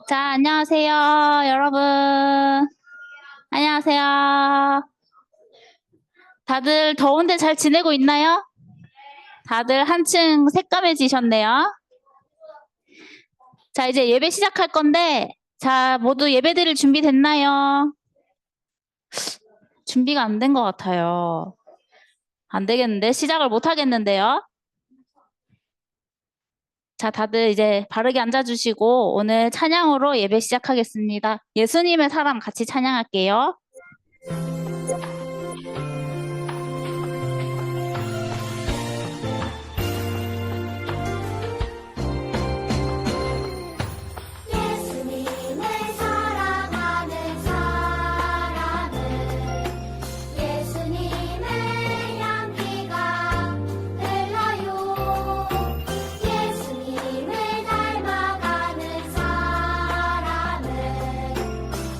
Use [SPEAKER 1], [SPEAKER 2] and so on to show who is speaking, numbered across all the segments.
[SPEAKER 1] 자, 안녕하세요, 여러분. 안녕하세요. 다들 더운데 잘 지내고 있나요? 다들 한층 새까매지셨네요. 자, 이제 예배 시작할 건데, 자, 모두 예배 드릴 준비 됐나요? 준비가 안 된 것 같아요. 안 되겠는데? 시작을 못 하겠는데요? 자, 다들 이제 바르게 앉아주시고, 오늘 찬양으로 예배 시작하겠습니다. 예수님의 사랑 같이 찬양할게요.
[SPEAKER 2] 예수님을 사랑하는 사람은 예수님의 향기가 흘러요. 예수님을 닮아가는 사람은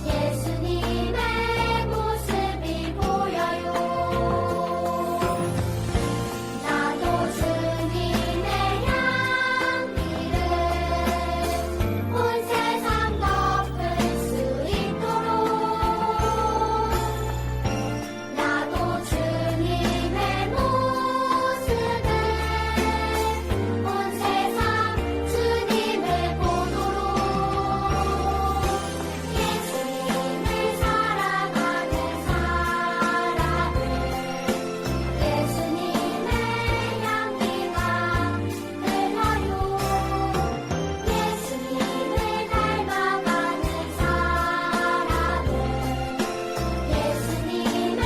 [SPEAKER 2] 예수님의 모습이 보여요. 나도 주님의 향기를 온 세상 덮을 수 있도록 나도 주님의 모습을 온 세상 주님을 보도록 예수님을 사랑하는 사람은 예수님의 향기가 흘러요. 예수님을 닮아가는 사람은 예수님의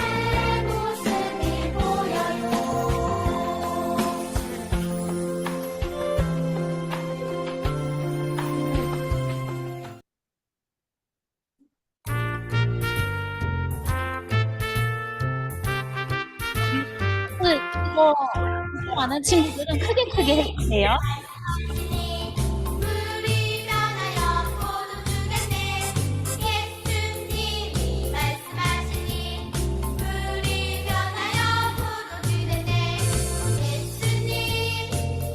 [SPEAKER 2] 모습이 보여요.
[SPEAKER 1] 이거 아는 친구들은 크게 해주세요.
[SPEAKER 2] 물이 변하여 포도주가 돼 예수님이 말씀하시니 물이 변하여 포도주가 돼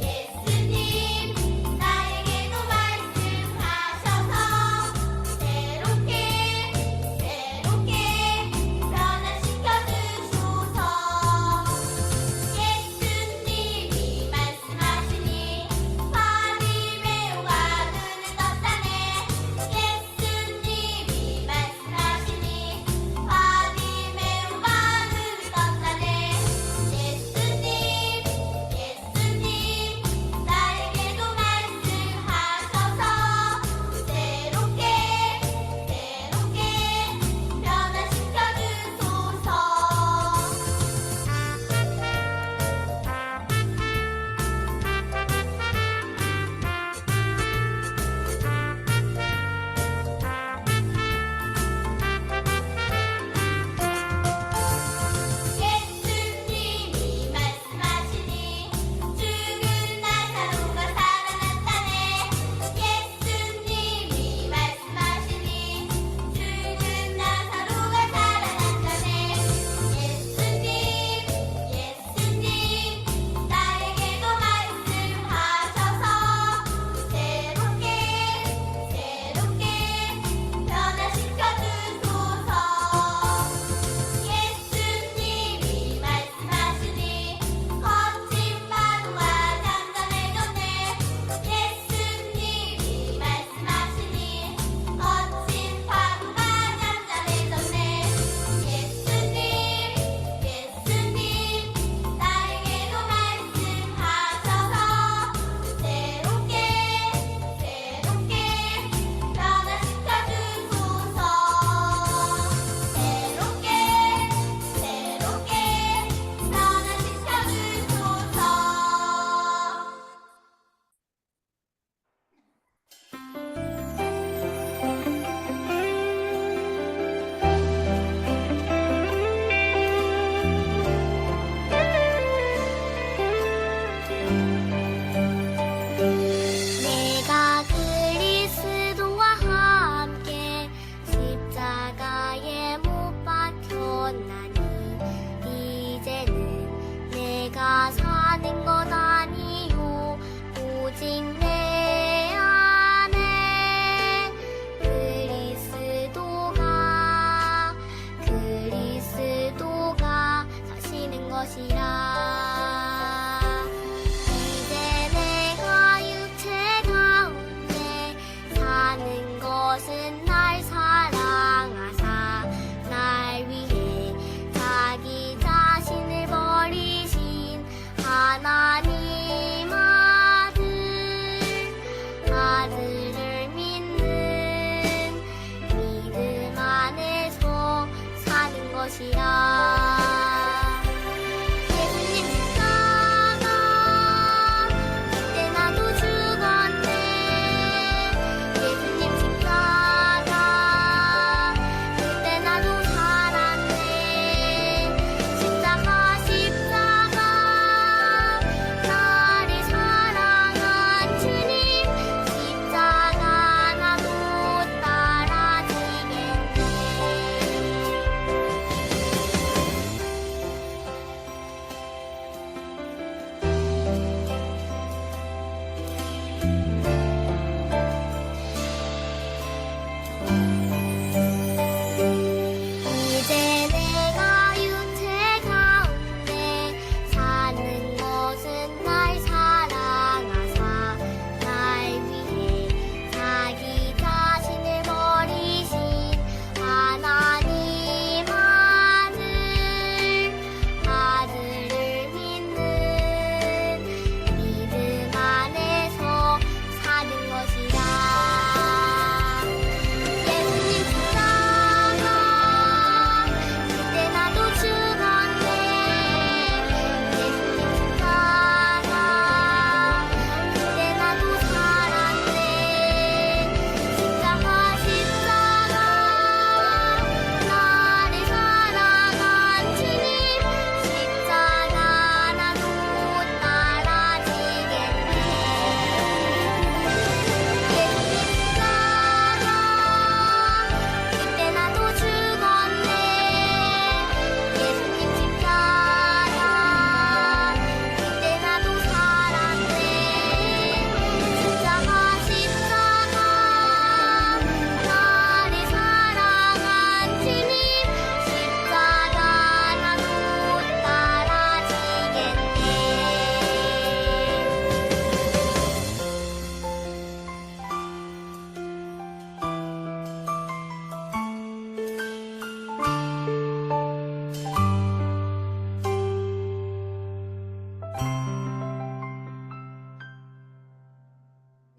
[SPEAKER 2] 예수님 나에게도 말씀하셔서 새롭게 변화시켜 주소서 예수님이 말씀하시니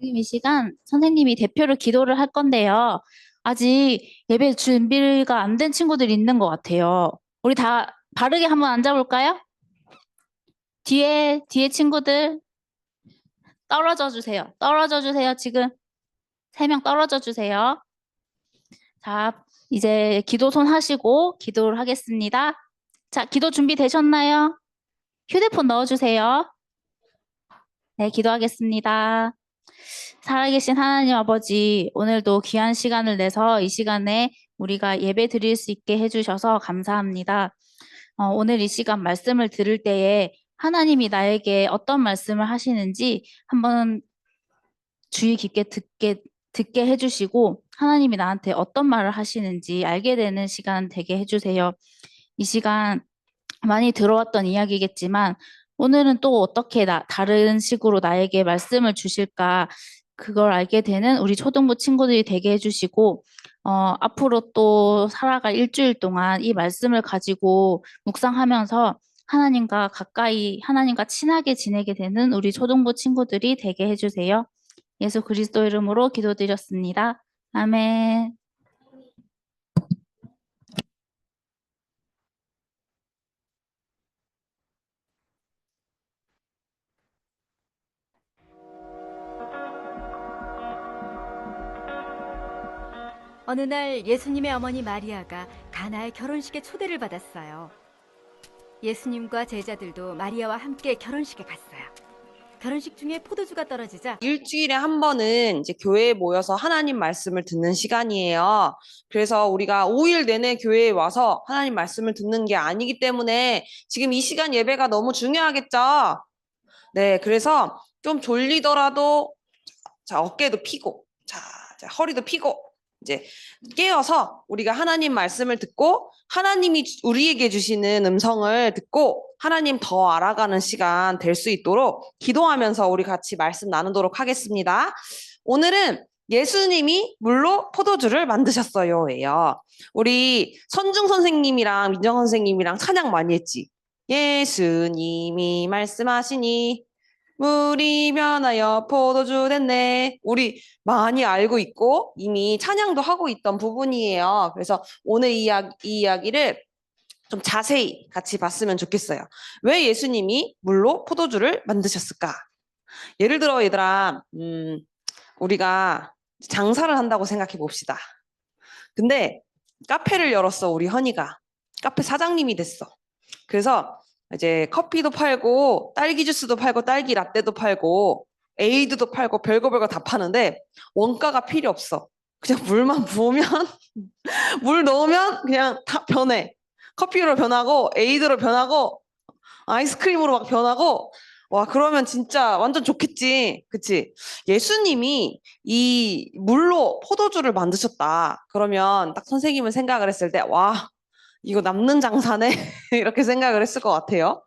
[SPEAKER 1] 지금 이 시간 선생님이 대표로 기도를 할 건데요. 아직 예배 준비가 안 된 친구들이 있는 것 같아요. 우리 다 바르게 한번 앉아볼까요? 뒤에 친구들 떨어져 주세요. 떨어져 주세요. 지금 3명 떨어져 주세요. 자, 이제 기도 손 하시고 기도를 하겠습니다. 자, 기도 준비되셨나요? 휴대폰 넣어주세요. 네, 기도하겠습니다. 살아계신 하나님 아버지, 오늘도 귀한 시간을 내서 이 시간에 우리가 예배 드릴 수 있게 해주셔서 감사합니다. 오늘 이 시간 말씀을 들을 때에 하나님이 나에게 어떤 말씀을 하시는지 한번 주의 깊게 듣게 해주시고 하나님이 나한테 어떤 말을 하시는지 알게 되는 시간 되게 해주세요. 이 시간 많이 들어왔던 이야기겠지만 오늘은 또 어떻게 다른 식으로 나에게 말씀을 주실까 그걸 알게 되는 우리 초등부 친구들이 되게 해주시고 앞으로 또 살아갈 일주일 동안 이 말씀을 가지고 묵상하면서 하나님과 가까이 하나님과 친하게 지내게 되는 우리 초등부 친구들이 되게 해주세요. 예수 그리스도 이름으로 기도드렸습니다. 아멘.
[SPEAKER 3] 어느 날 예수님의 어머니 마리아가 가나의 결혼식에 초대를 받았어요. 예수님과 제자들도 마리아와 함께 결혼식에 갔어요. 결혼식 중에 포도주가 떨어지자
[SPEAKER 4] 일주일에 한 번은 이제 교회에 모여서 하나님 말씀을 듣는 시간이에요. 그래서 우리가 5일 내내 교회에 와서 하나님 말씀을 듣는 게 아니기 때문에 지금 이 시간 예배가 너무 중요하겠죠? 네, 그래서 좀 졸리더라도 자, 어깨도 피고, 자, 허리도 피고, 이제 깨어서 우리가 하나님 말씀을 듣고 하나님이 우리에게 주시는 음성을 듣고 하나님 더 알아가는 시간 될 수 있도록 기도하면서 우리 같이 말씀 나누도록 하겠습니다. 오늘은 예수님이 물로 포도주를 만드셨어요예요. 우리 선중 선생님이랑 민정 선생님이랑 찬양 많이 했지. 예수님이 말씀하시니 물이 변하여 포도주 됐네. 우리 많이 알고 있고 이미 찬양도 하고 있던 부분이에요. 그래서 오늘 이 이야기를 좀 자세히 같이 봤으면 좋겠어요. 왜 예수님이 물로 포도주를 만드셨을까? 예를 들어 얘들아, 우리가 장사를 한다고 생각해 봅시다. 근데 카페를 열었어, 우리 헌이가. 카페 사장님이 됐어. 그래서 이제 커피도 팔고 딸기 주스도 팔고 딸기 라떼도 팔고 에이드도 팔고 별거 다 파는데 원가가 필요 없어. 그냥 물만 부으면 물 넣으면 그냥 다 변해. 커피로 변하고 에이드로 변하고 아이스크림으로 막 변하고 와 그러면 진짜 완전 좋겠지. 그치? 예수님이 이 물로 포도주를 만드셨다. 그러면 딱 선생님은 생각을 했을 때 와 이거 남는 장사네 이렇게 생각을 했을 것 같아요.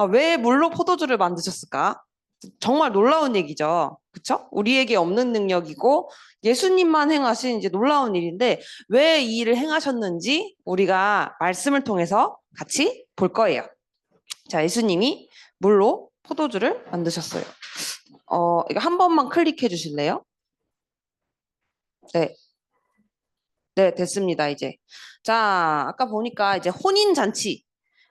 [SPEAKER 4] 왜 물로 포도주를 만드셨을까? 정말 놀라운 얘기죠. 그쵸? 우리에게 없는 능력이고 예수님만 행하신 이제 놀라운 일인데 왜 이 일을 행하셨는지 우리가 말씀을 통해서 같이 볼 거예요. 자, 예수님이 물로 포도주를 만드셨어요. 이거 한 번만 클릭해 주실래요? 네. 네, 됐습니다, 이제. 자, 아까 보니까 이제 혼인잔치.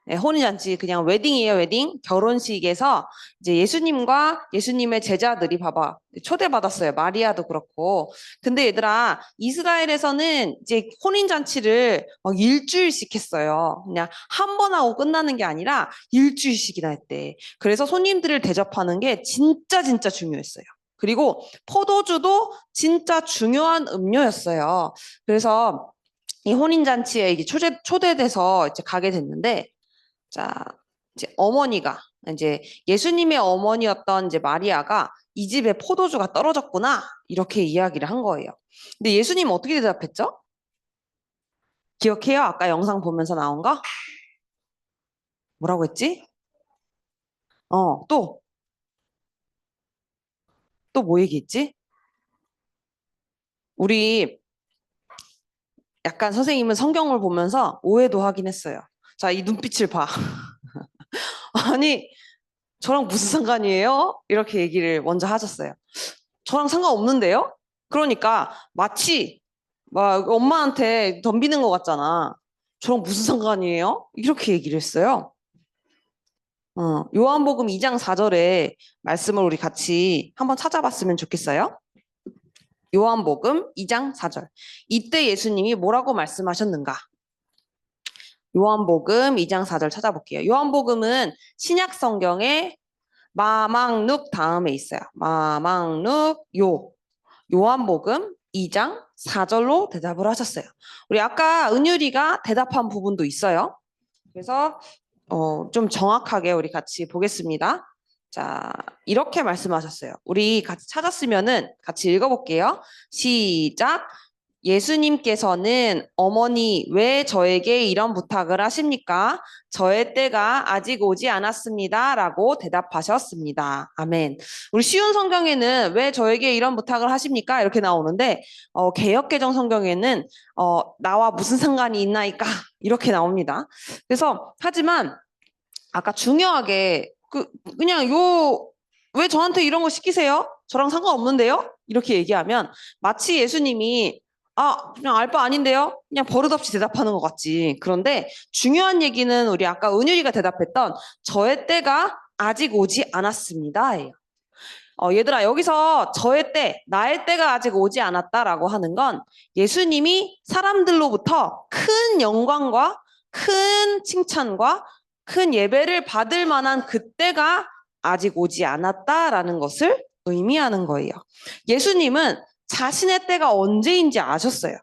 [SPEAKER 4] 네, 혼인잔치, 그냥 웨딩이에요, 웨딩. 결혼식에서 이제 예수님과 예수님의 제자들이 봐봐. 초대받았어요. 마리아도 그렇고. 근데 얘들아, 이스라엘에서는 이제 혼인잔치를 막 일주일씩 했어요. 그냥 한 번 하고 끝나는 게 아니라 일주일씩이나 했대. 그래서 손님들을 대접하는 게 진짜 중요했어요. 그리고 포도주도 진짜 중요한 음료였어요. 그래서 이 혼인잔치에 이게 초대돼서 이제 가게 됐는데, 자, 이제 어머니가, 이제 예수님의 어머니였던 이제 마리아가 이 집에 포도주가 떨어졌구나, 이렇게 이야기를 한 거예요. 근데 예수님은 어떻게 대답했죠? 기억해요? 아까 영상 보면서 나온 거? 뭐라고 했지? 또 뭐 얘기했지? 우리 약간 선생님은 성경을 보면서 오해도 하긴 했어요. 자, 이 눈빛을 봐. 아니, 저랑 무슨 상관이에요? 이렇게 얘기를 먼저 하셨어요. 저랑 상관없는데요? 그러니까 마치 막 엄마한테 덤비는 것 같잖아. 저랑 무슨 상관이에요? 이렇게 얘기를 했어요. 요한복음 2장 4절에 말씀을 우리 같이 한번 찾아봤으면 좋겠어요. 요한복음 2장 4절. 이때 예수님이 뭐라고 말씀하셨는가? 요한복음 2장 4절 찾아볼게요. 요한복음은 신약 성경에 마망룩 다음에 있어요. 마망룩 요한복음 2장 4절로 대답을 하셨어요. 우리 아까 은율이가 대답한 부분도 있어요. 그래서 좀 정확하게 우리 같이 보겠습니다. 자, 이렇게 말씀하셨어요. 우리 같이 찾았으면은 같이 읽어볼게요. 시작. 예수님께서는 어머니 왜 저에게 이런 부탁을 하십니까? 저의 때가 아직 오지 않았습니다. 라고 대답하셨습니다. 아멘. 우리 쉬운 성경에는 왜 저에게 이런 부탁을 하십니까? 이렇게 나오는데 개역개정 성경에는 나와 무슨 상관이 있나이까? 이렇게 나옵니다. 그래서 하지만 아까 중요하게 그냥 왜 저한테 이런 거 시키세요? 저랑 상관없는데요? 이렇게 얘기하면 마치 예수님이 그냥 알 바 아닌데요? 그냥 버릇없이 대답하는 것 같지. 그런데 중요한 얘기는 우리 아까 은율이가 대답했던 저의 때가 아직 오지 않았습니다. 예요. 얘들아, 여기서 저의 때, 나의 때가 아직 오지 않았다라고 하는 건 예수님이 사람들로부터 큰 영광과 큰 칭찬과 큰 예배를 받을 만한 그때가 아직 오지 않았다라는 것을 의미하는 거예요. 예수님은 자신의 때가 언제인지 아셨어요.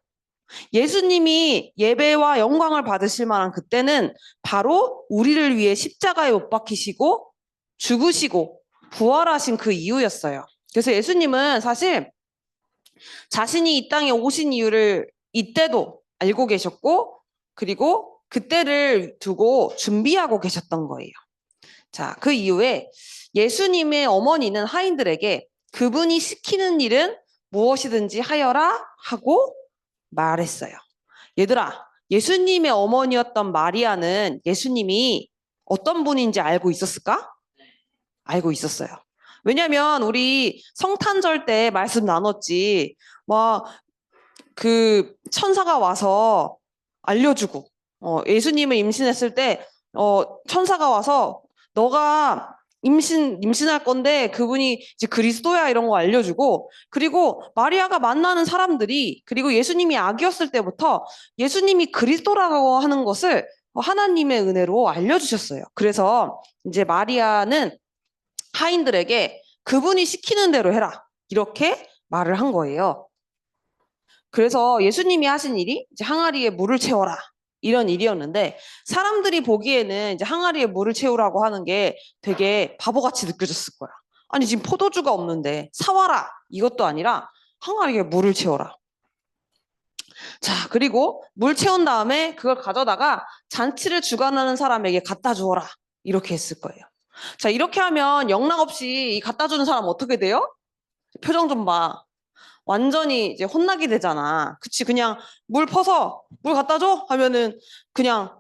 [SPEAKER 4] 예수님이 예배와 영광을 받으실 만한 그때는 바로 우리를 위해 십자가에 못 박히시고 죽으시고 부활하신 그 이유였어요. 그래서 예수님은 사실 자신이 이 땅에 오신 이유를 이때도 알고 계셨고 그리고 그때를 두고 준비하고 계셨던 거예요. 자, 그 이후에 예수님의 어머니는 하인들에게 그분이 시키는 일은 무엇이든지 하여라 하고 말했어요. 얘들아, 예수님의 어머니였던 마리아는 예수님이 어떤 분인지 알고 있었을까? 알고 있었어요. 왜냐면 우리 성탄절 때 말씀 나눴지. 그 천사가 와서 알려주고 예수님을 임신했을 때 천사가 와서 너가 임신할 건데 그분이 이제 그리스도야 이런 거 알려주고 그리고 마리아가 만나는 사람들이 그리고 예수님이 아기였을 때부터 예수님이 그리스도라고 하는 것을 하나님의 은혜로 알려주셨어요. 그래서 이제 마리아는 하인들에게 그분이 시키는 대로 해라 이렇게 말을 한 거예요. 그래서 예수님이 하신 일이 이제 항아리에 물을 채워라 이런 일이었는데 사람들이 보기에는 이제 항아리에 물을 채우라고 하는 게 되게 바보같이 느껴졌을 거야. 아니 지금 포도주가 없는데 사와라 이것도 아니라 항아리에 물을 채워라. 자, 그리고 물 채운 다음에 그걸 가져다가 잔치를 주관하는 사람에게 갖다 주어라 이렇게 했을 거예요. 자, 이렇게 하면 영락없이 갖다 주는 사람 어떻게 돼요? 표정 좀 봐. 완전히 이제 혼나게 되잖아. 그치? 그냥 물 퍼서 물 갖다 줘? 하면은 그냥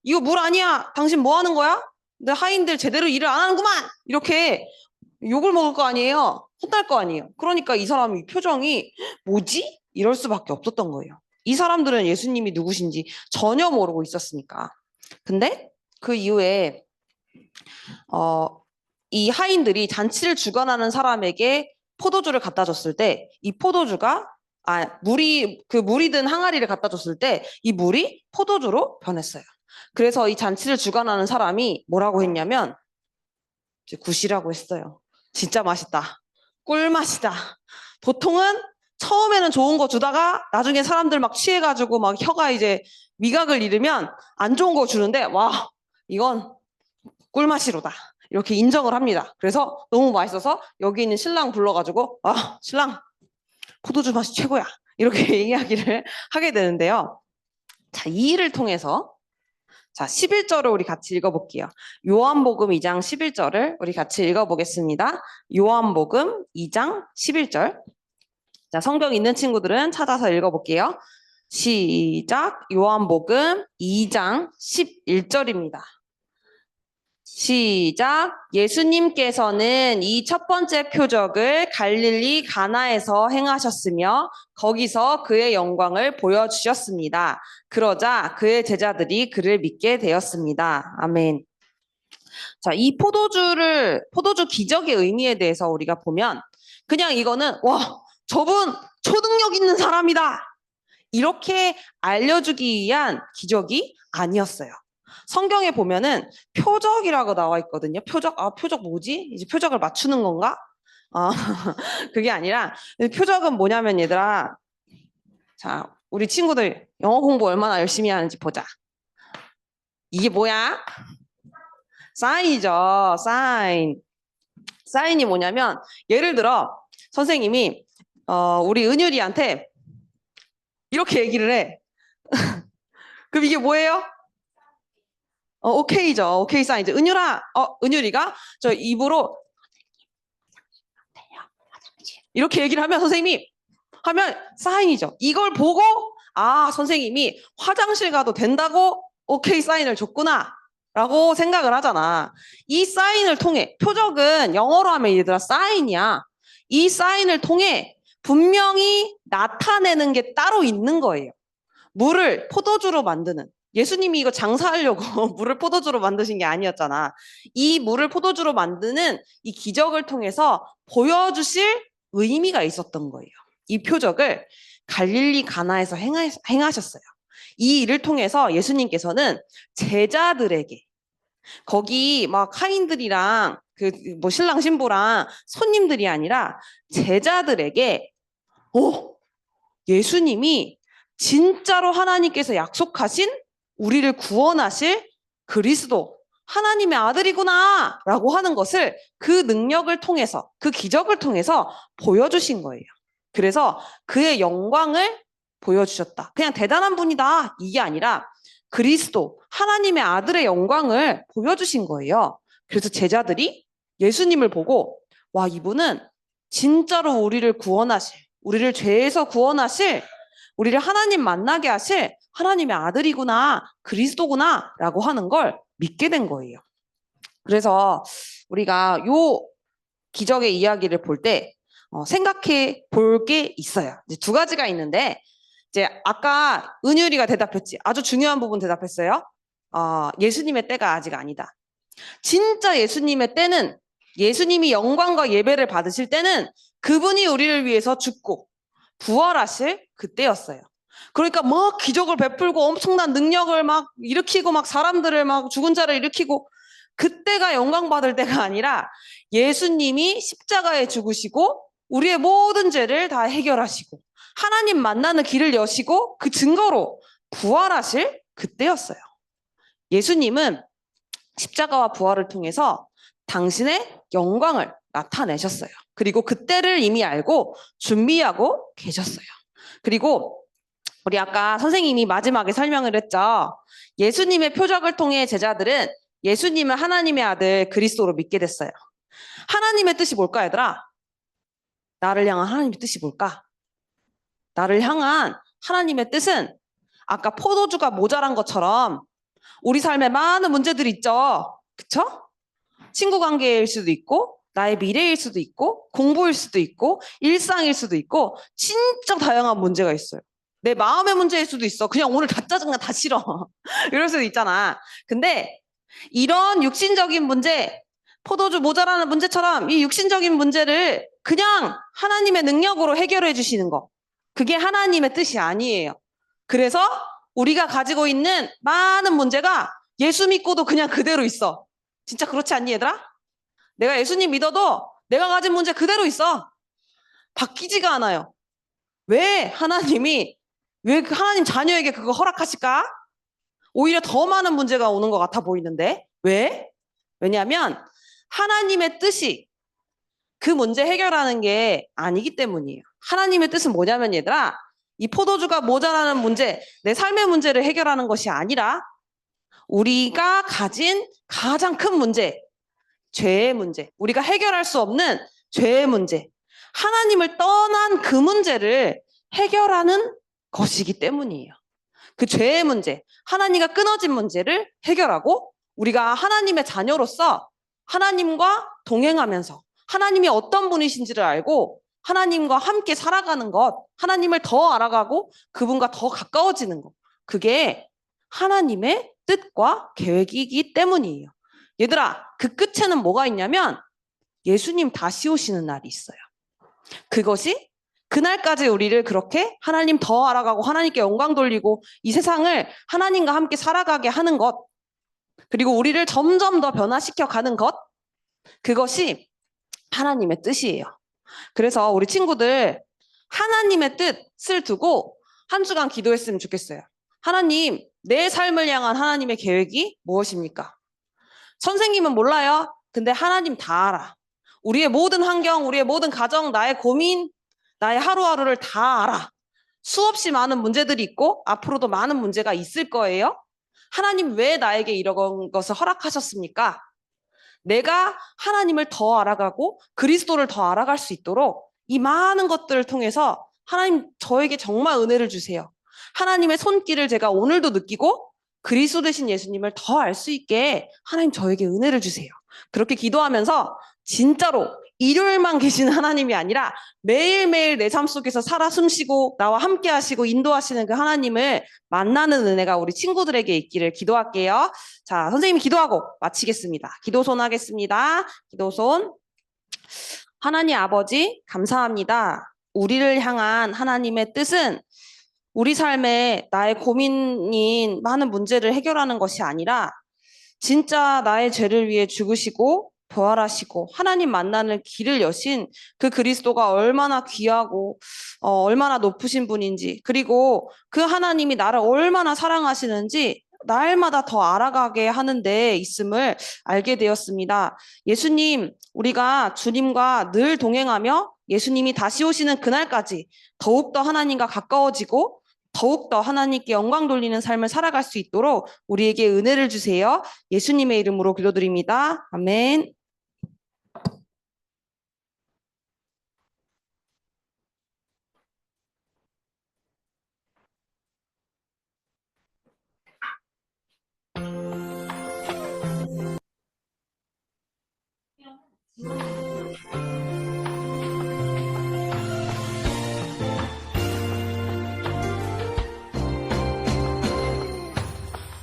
[SPEAKER 4] 이거 물 아니야. 당신 뭐 하는 거야? 근데 하인들 제대로 일을 안 하는구만. 이렇게 욕을 먹을 거 아니에요. 혼날 거 아니에요. 그러니까 이 사람이 표정이 뭐지? 이럴 수밖에 없었던 거예요. 이 사람들은 예수님이 누구신지 전혀 모르고 있었으니까. 근데 그 이후에 이 하인들이 잔치를 주관하는 사람에게 포도주를 갖다 줬을 때 이 포도주가 물이 든 항아리를 갖다 줬을 때 이 물이 포도주로 변했어요. 그래서 이 잔치를 주관하는 사람이 뭐라고 했냐면 이제 굿이라고 했어요. 진짜 맛있다. 꿀맛이다. 보통은 처음에는 좋은 거 주다가 나중에 사람들 막 취해가지고 막 혀가 이제 미각을 잃으면 안 좋은 거 주는데 와 이건 꿀맛이로다. 이렇게 인정을 합니다. 그래서 너무 맛있어서 여기 있는 신랑 불러가지고 신랑 포도주 맛이 최고야. 이렇게 이야기를 하게 되는데요. 자, 이 일을 통해서 자 11절을 우리 같이 읽어볼게요. 요한복음 2장 11절을 우리 같이 읽어보겠습니다. 요한복음 2장 11절. 자, 성경 있는 친구들은 찾아서 읽어볼게요. 시작. 요한복음 2장 11절입니다. 시작. 예수님께서는 이 첫 번째 표적을 갈릴리 가나에서 행하셨으며 거기서 그의 영광을 보여주셨습니다. 그러자 그의 제자들이 그를 믿게 되었습니다. 아멘. 자, 이 포도주 기적의 의미에 대해서 우리가 보면 그냥 이거는 와, 저분 초능력 있는 사람이다. 이렇게 알려주기 위한 기적이 아니었어요. 성경에 보면은 표적이라고 나와 있거든요. 표적 뭐지? 이제 표적을 맞추는 건가? 아, 그게 아니라 표적은 뭐냐면 얘들아. 자, 우리 친구들 영어 공부 얼마나 열심히 하는지 보자. 이게 뭐야? 사인이죠. 사인. 사인이 뭐냐면 예를 들어 선생님이 우리 은율이한테 이렇게 얘기를 해. 그럼 이게 뭐예요? 오케이죠. 오케이 사인이죠. 은율이가 저 입으로 이렇게 얘기를 하면 선생님이 하면 사인이죠. 이걸 보고 선생님이 화장실 가도 된다고 오케이 사인을 줬구나 라고 생각을 하잖아. 이 사인을 통해 표적은 영어로 하면 얘들아 사인이야. 이 사인을 통해 분명히 나타내는 게 따로 있는 거예요. 물을 포도주로 만드는. 예수님이 이거 장사하려고 물을 포도주로 만드신 게 아니었잖아. 이 물을 포도주로 만드는 이 기적을 통해서 보여주실 의미가 있었던 거예요. 이 표적을 갈릴리 가나에서 행하셨어요. 이 일을 통해서 예수님께서는 제자들에게 거기 막 하인들이랑 뭐 신랑 신부랑 손님들이 아니라 제자들에게 예수님이 진짜로 하나님께서 약속하신 우리를 구원하실 그리스도 하나님의 아들이구나 라고 하는 것을 그 능력을 통해서 그 기적을 통해서 보여주신 거예요. 그래서 그의 영광을 보여주셨다. 그냥 대단한 분이다 이게 아니라 그리스도 하나님의 아들의 영광을 보여주신 거예요. 그래서 제자들이 예수님을 보고 와 이분은 진짜로 우리를 구원하실 우리를 죄에서 구원하실 우리를 하나님 만나게 하실 하나님의 아들이구나 그리스도구나 라고 하는 걸 믿게 된 거예요. 그래서 우리가 요 기적의 이야기를 볼 때 생각해 볼 게 있어요. 이제 두 가지가 있는데 이제 아까 은율이가 대답했지. 아주 중요한 부분 대답했어요. 예수님의 때가 아직 아니다. 진짜 예수님의 때는 예수님이 영광과 예배를 받으실 때는 그분이 우리를 위해서 죽고 부활하실 그때였어요. 그러니까 막 기적을 베풀고 엄청난 능력을 막 일으키고 막 사람들을 막 죽은 자를 일으키고 그때가 영광 받을 때가 아니라 예수님이 십자가에 죽으시고 우리의 모든 죄를 다 해결하시고 하나님 만나는 길을 여시고 그 증거로 부활하실 그때였어요. 예수님은 십자가와 부활을 통해서 당신의 영광을 나타내셨어요. 그리고 그때를 이미 알고 준비하고 계셨어요. 그리고 우리 아까 선생님이 마지막에 설명을 했죠. 예수님의 표적을 통해 제자들은 예수님을 하나님의 아들 그리스도로 믿게 됐어요. 하나님의 뜻이 뭘까 얘들아? 나를 향한 하나님의 뜻이 뭘까? 나를 향한 하나님의 뜻은 아까 포도주가 모자란 것처럼 우리 삶에 많은 문제들이 있죠. 그쵸? 친구 관계일 수도 있고 나의 미래일 수도 있고 공부일 수도 있고 일상일 수도 있고 진짜 다양한 문제가 있어요. 내 마음의 문제일 수도 있어. 그냥 오늘 다 짜증나 다 싫어. 이럴 수도 있잖아. 근데 이런 육신적인 문제 포도주 모자라는 문제처럼 이 육신적인 문제를 그냥 하나님의 능력으로 해결해 주시는 거. 그게 하나님의 뜻이 아니에요. 그래서 우리가 가지고 있는 많은 문제가 예수 믿고도 그냥 그대로 있어. 진짜 그렇지 않니 얘들아? 내가 예수님 믿어도 내가 가진 문제 그대로 있어. 바뀌지가 않아요. 왜 하나님 자녀에게 그거 허락하실까? 오히려 더 많은 문제가 오는 것 같아 보이는데 왜? 왜냐하면 하나님의 뜻이 그 문제 해결하는 게 아니기 때문이에요. 하나님의 뜻은 뭐냐면 얘들아 이 포도주가 모자라는 문제 내 삶의 문제를 해결하는 것이 아니라 우리가 가진 가장 큰 문제 죄의 문제 우리가 해결할 수 없는 죄의 문제 하나님을 떠난 그 문제를 해결하는 것이기 때문이에요. 그 죄의 문제 하나님과 끊어진 문제를 해결하고 우리가 하나님의 자녀로서 하나님과 동행하면서 하나님이 어떤 분이신지를 알고 하나님과 함께 살아가는 것, 하나님을 더 알아가고 그분과 더 가까워지는 것. 그게 하나님의 뜻과 계획이기 때문이에요. 얘들아, 그 끝에는 뭐가 있냐면 예수님 다시 오시는 날이 있어요. 그것이 그날까지 우리를 그렇게 하나님 더 알아가고 하나님께 영광 돌리고 이 세상을 하나님과 함께 살아가게 하는 것, 그리고 우리를 점점 더 변화시켜 가는 것, 그것이 하나님의 뜻이에요. 그래서 우리 친구들 하나님의 뜻을 두고 한 주간 기도했으면 좋겠어요. 하나님, 내 삶을 향한 하나님의 계획이 무엇입니까? 선생님은 몰라요. 근데 하나님 다 알아. 우리의 모든 환경, 우리의 모든 가정, 나의 고민, 나의 하루하루를 다 알아. 수없이 많은 문제들이 있고 앞으로도 많은 문제가 있을 거예요. 하나님 왜 나에게 이런 것을 허락하셨습니까? 내가 하나님을 더 알아가고 그리스도를 더 알아갈 수 있도록 이 많은 것들을 통해서 하나님 저에게 정말 은혜를 주세요. 하나님의 손길을 제가 오늘도 느끼고 그리스도 되신 예수님을 더 알 수 있게 하나님 저에게 은혜를 주세요. 그렇게 기도하면서 진짜로 일요일만 계시는 하나님이 아니라 매일매일 내 삶 속에서 살아 숨쉬고 나와 함께 하시고 인도하시는 그 하나님을 만나는 은혜가 우리 친구들에게 있기를 기도할게요. 자, 선생님이 기도하고 마치겠습니다. 기도손 하겠습니다. 기도손. 하나님 아버지, 감사합니다. 우리를 향한 하나님의 뜻은 우리 삶에 나의 고민인 많은 문제를 해결하는 것이 아니라 진짜 나의 죄를 위해 죽으시고 부활하시고 하나님 만나는 길을 여신 그 그리스도가 얼마나 귀하고 얼마나 높으신 분인지, 그리고 그 하나님이 나를 얼마나 사랑하시는지 날마다 더 알아가게 하는 데 있음을 알게 되었습니다. 예수님, 우리가 주님과 늘 동행하며 예수님이 다시 오시는 그날까지 더욱더 하나님과 가까워지고 더욱더 하나님께 영광 돌리는 삶을 살아갈 수 있도록 우리에게 은혜를 주세요. 예수님의 이름으로 기도드립니다. 아멘.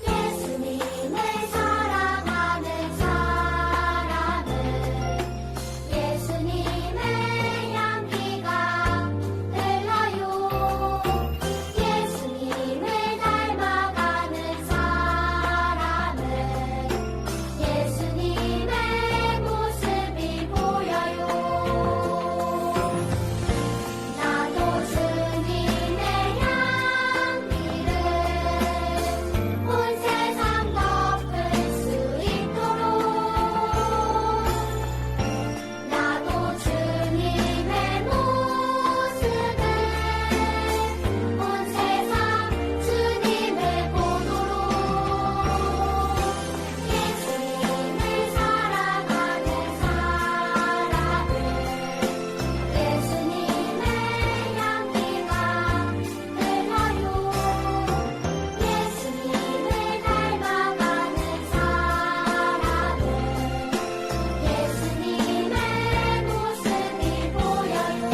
[SPEAKER 2] 예수님을 사랑하는 사람은 예수님의 향기가 흘러요. 예수님을 닮아가는 사람은 예수님의 모습이 보여요. 나도 주님의 향기를 온 세상 덮을 수 있도록 나도 주님의 모습을 온 세상 주님을 보도록 예수님을 사랑하는 사람은 예수님의 향기가 흘러요. 예수님을 닮아가는 사람은 예수님의 모습이 보여요.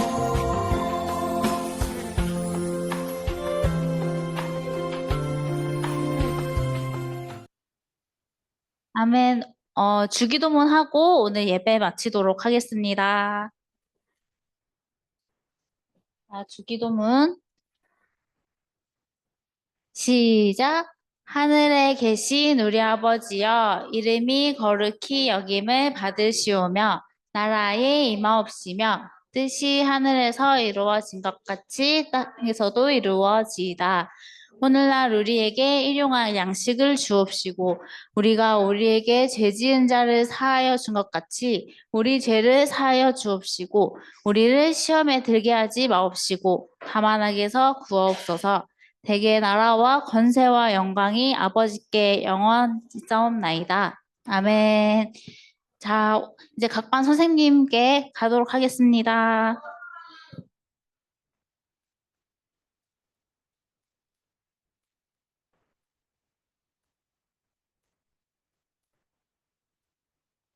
[SPEAKER 1] 아멘. 주기도문 하고 오늘 예배 마치도록 하겠습니다. 자, 주기도문 시작. 하늘에 계신 우리 아버지여, 이름이 거룩히 여김을 받으시오며 나라에 임하옵시며 뜻이 하늘에서 이루어진 것 같이 땅에서도 이루어지이다. 오늘날 우리에게 일용할 양식을 주옵시고 우리가 우리에게 죄 지은 자를 사하여 준 것 같이 우리 죄를 사하여 주옵시고 우리를 시험에 들게 하지 마옵시고 다만 악에서 구하옵소서. 대개 나라와 권세와 영광이 아버지께 영원하옵나이다. 아멘. 자, 이제 각 반 선생님께 가도록 하겠습니다.